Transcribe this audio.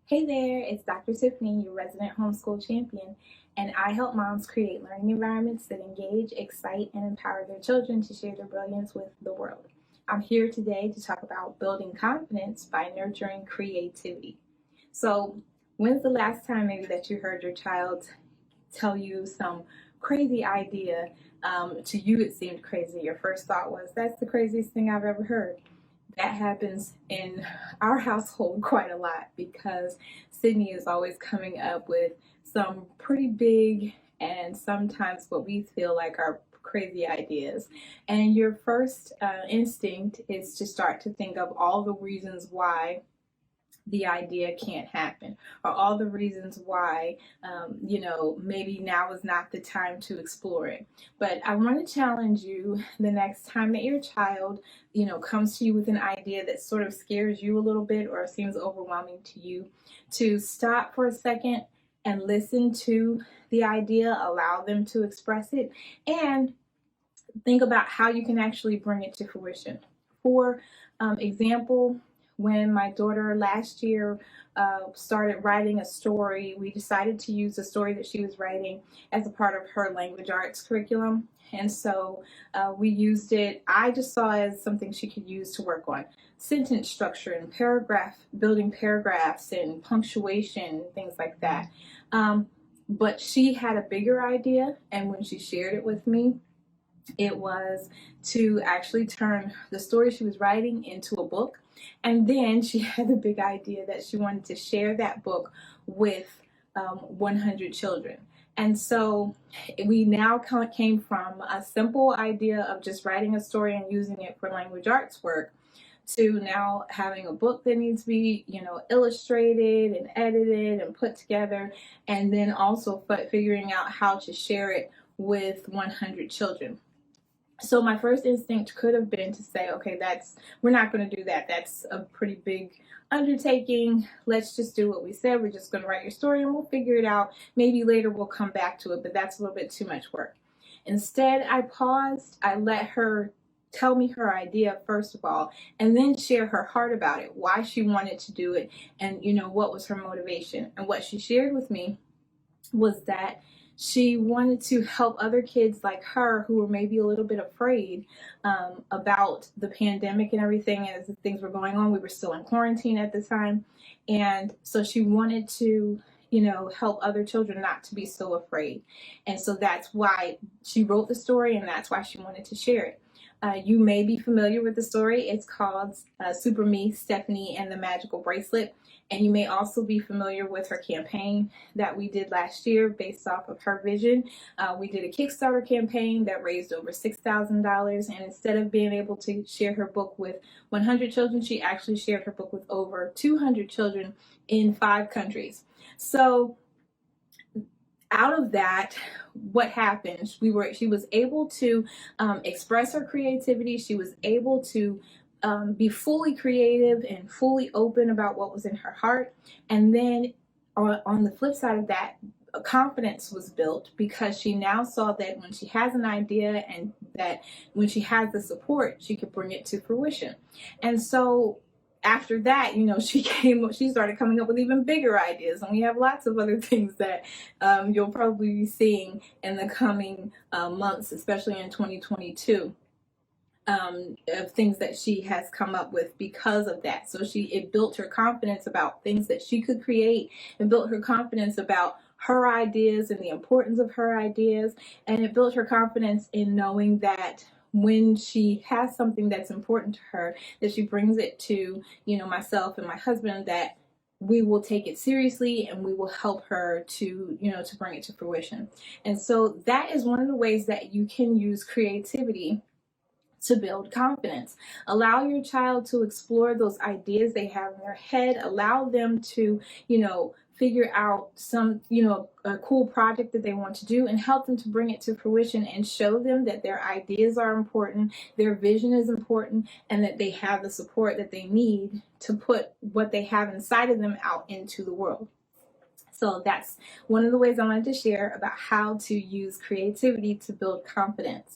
Hey there, it's Dr. Tiffany, your resident homeschool champion, and I help moms create learning environments that engage, excite, and empower their children to share their brilliance with the world. I'm here today to talk about building confidence by nurturing creativity. So, when's the last time maybe that you heard your child tell you some crazy idea? To you, it seemed crazy. Your first thought was, that's the craziest thing I've ever heard. That happens in our household quite a lot because Sydney is always coming up with some pretty big and sometimes what we feel like are crazy ideas. And your first instinct is to start to think of all the reasons why the idea can't happen, or all the reasons why maybe now is not the time to explore it. But I want to challenge you the next time that your child comes to you with an idea that sort of scares you a little bit or seems overwhelming to you, to stop for a second and listen to the idea, allow them to express it, and think about how you can actually bring it to fruition. For example, when my daughter last year started writing a story, we decided to use the story that she was writing as a part of her language arts curriculum. And so we used it, I just saw it as something she could use to work on sentence structure and building paragraphs and punctuation, things like that. But she had a bigger idea, and when she shared it with me, it was to actually turn the story she was writing into a book. And then she had the big idea that she wanted to share that book with 100 children. And so we now came from a simple idea of just writing a story and using it for language arts work to now having a book that needs to be, illustrated and edited and put together, and then also figuring out how to share it with 100 children. So my first instinct could have been to say, okay, we're not going to do that. That's a pretty big undertaking. Let's just do what we said. We're just going to write your story and we'll figure it out. Maybe later we'll come back to it, but that's a little bit too much work. Instead, I paused. I let her tell me her idea first of all, and then share her heart about it, why she wanted to do it, and what was her motivation. And what she shared with me was that she wanted to help other kids like her who were maybe a little bit afraid about the pandemic and everything as things were going on. We were still in quarantine at the time. And so she wanted to, help other children not to be so afraid. And so that's why she wrote the story, and that's why she wanted to share it. You may be familiar with the story. It's called Super Me, Stephanie, and the Magical Bracelet. And you may also be familiar with her campaign that we did last year based off of her vision. We did a Kickstarter campaign that raised over $6,000. And instead of being able to share her book with 100 children, she actually shared her book with over 200 children in 5 countries. So out of that, what happened? She was able to express her creativity. She was able to be fully creative and fully open about what was in her heart. And then on the flip side of that, confidence was built because she now saw that when she has an idea and that when she has the support, she could bring it to fruition. And so after that, she started coming up with even bigger ideas, and we have lots of other things that you'll probably be seeing in the coming months, especially in 2022. Of things that she has come up with because of that. So it built her confidence about things that she could create, and built her confidence about her ideas and the importance of her ideas, and it built her confidence in knowing that when she has something that's important to her, that she brings it to myself and my husband, that we will take it seriously and we will help her to bring it to fruition. And so that is one of the ways that you can use creativity to build confidence. Allow your child to explore those ideas they have in their head. Allow them to, figure out some, a cool project that they want to do, and help them to bring it to fruition, and show them that their ideas are important, their vision is important, and that they have the support that they need to put what they have inside of them out into the world. So that's one of the ways I wanted to share about how to use creativity to build confidence.